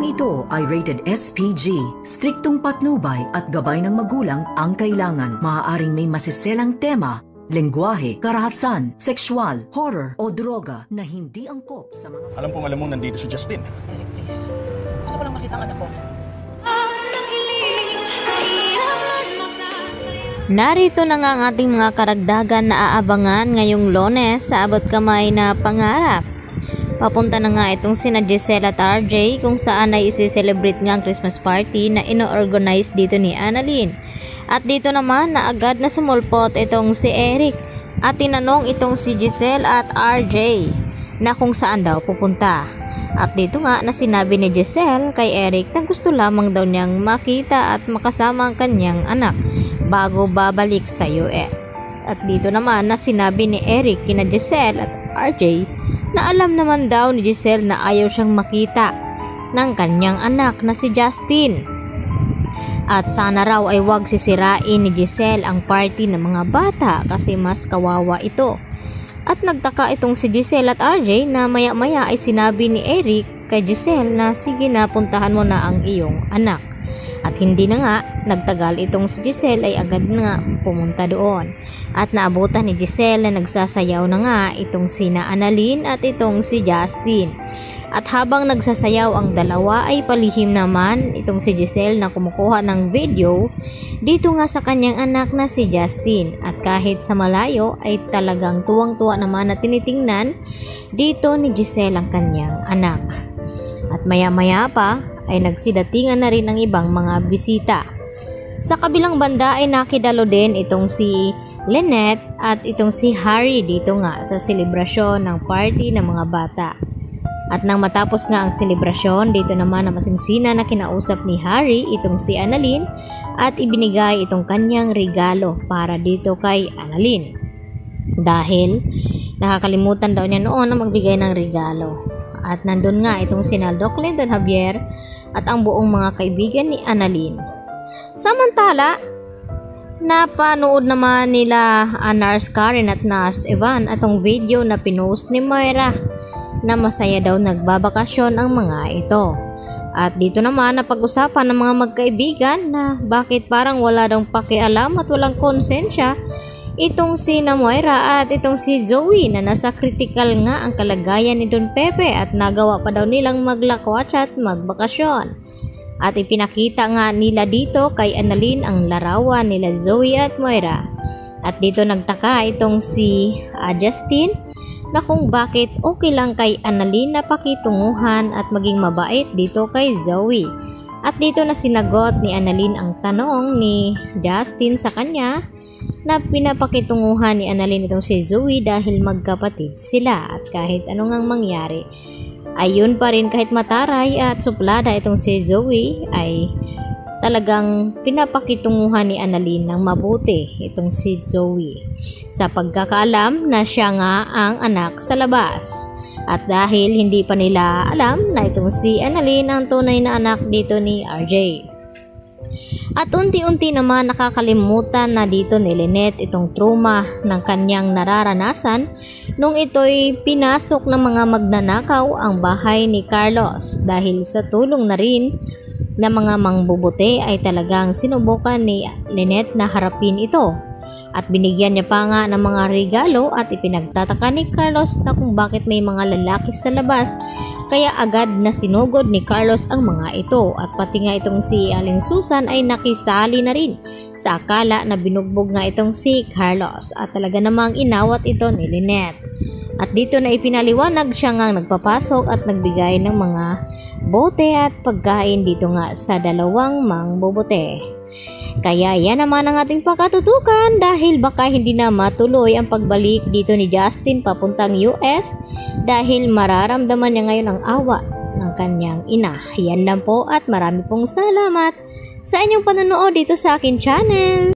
Programang ito ay rated SPG. Striktong patnubay at gabay ng magulang ang kailangan. Maaaring may masiselang tema, lengguwahe, karahasan, sexual, horror o droga na hindi angkop sa mga... Alam mong nandito si Justin. Eric, please. Gusto ko lang makita ang anak ko. Narito na nga ang ating mga karagdagan na aabangan ngayong Lunes sa abot kamay na pangarap. Papunta na nga itong sina Giselle at RJ kung saan ay isi-celebrate nga ang Christmas party na ino-organize dito ni Annalyn. At dito naman na agad na sumulpot itong si Eric at tinanong itong si Giselle at RJ na kung saan daw pupunta. At dito nga na sinabi ni Giselle kay Eric na gusto lamang daw niyang makita at makasama ang kanyang anak bago babalik sa US. At dito naman na sinabi ni Eric kina Giselle at RJ na alam naman daw ni Giselle na ayaw siyang makita ng kanyang anak na si Justin. At sana raw ay wag sisirain ni Giselle ang party ng mga bata kasi mas kawawa ito. At nagtaka itong si Giselle at RJ na maya-maya ay sinabi ni Eric kay Giselle na sige na puntahan mo na ang iyong anak. At hindi na nga nagtagal itong si Giselle ay agad nga pumunta doon. At naabutan ni Giselle na nagsasayaw na nga itong sina Annalyn at itong si Justin. At habang nagsasayaw ang dalawa ay palihim naman itong si Giselle na kumukuha ng video dito nga sa kanyang anak na si Justin. At kahit sa malayo ay talagang tuwang-tuwa naman na tinitingnan dito ni Giselle ang kanyang anak. At maya-maya pa ay nagsidatingan na rin ang ibang mga bisita. Sa kabilang banda ay nakidalo din itong si Lynette at itong si Harry dito nga sa selebrasyon ng party ng mga bata. At nang matapos nga ang selebrasyon, dito naman na masinsina na kinausap ni Harry itong si Annalyn at ibinigay itong kanyang regalo para dito kay Annalyn. Dahil nakakalimutan daw niya noon na magbigay ng regalo. At nandun nga itong si Doc Clinton Javier at ang buong mga kaibigan ni Annalyn. Samantala, napanood naman nila Nurse Karen at Nurse Evan atong video na pinost ni Moira na masaya daw nagbabakasyon ang mga ito. At dito naman napag-usapan ng mga magkaibigan na bakit parang wala daw pakialam at walang konsensya itong si Moira at itong si Zoe na nasa critical nga ang kalagayan ni Don Pepe at nagawa pa daw nilang maglakwatsa at magbakasyon. At ipinakita nga nila dito kay Annalyn ang larawan nila Zoe at Moira. At dito nagtaka itong si Justin na kung bakit okay lang kay Annalyn na pakitunguhan at maging mabait dito kay Zoe. At dito na sinagot ni Annalyn ang tanong ni Justin sa kanya na pinapakitunguhan ni Annalyn itong si Zoe dahil magkapatid sila at kahit anong ang mangyari ayun pa rin kahit mataray at suplada itong si Zoe ay talagang pinapakitunguhan ni Annalyn ng mabuti itong si Zoe sa pagkakaalam na siya nga ang anak sa labas. At dahil hindi pa nila alam na itong si Annalyn ang tunay na anak dito ni RJ. At unti-unti naman nakakalimutan na dito ni Lynette itong trauma ng kanyang nararanasan nung ito'y pinasok ng mga magnanakaw ang bahay ni Carlos dahil sa tulong na rin ng mga mangbubuti ay talagang sinubukan ni Lynette na harapin ito. At binigyan niya pa nga ng mga regalo at ipinagtataka ni Carlos na kung bakit may mga lalaki sa labas kaya agad na sinugod ni Carlos ang mga ito at pati nga itong si Aling Susan ay nakisali na rin sa akala na binugbog nga itong si Carlos at talaga namang inawat ito ni Lynette. At dito na ipinaliwanag siya nga nagpapasok at nagbigay ng mga bote at pagkain dito nga sa dalawang mangbubuti. Kaya yan naman ang ating pagkatutukan dahil baka hindi na matuloy ang pagbalik dito ni Justin papuntang US dahil mararamdaman niya ngayon ang awa ng kanyang ina. Yan lang po at marami pong salamat sa inyong panonood dito sa akin channel.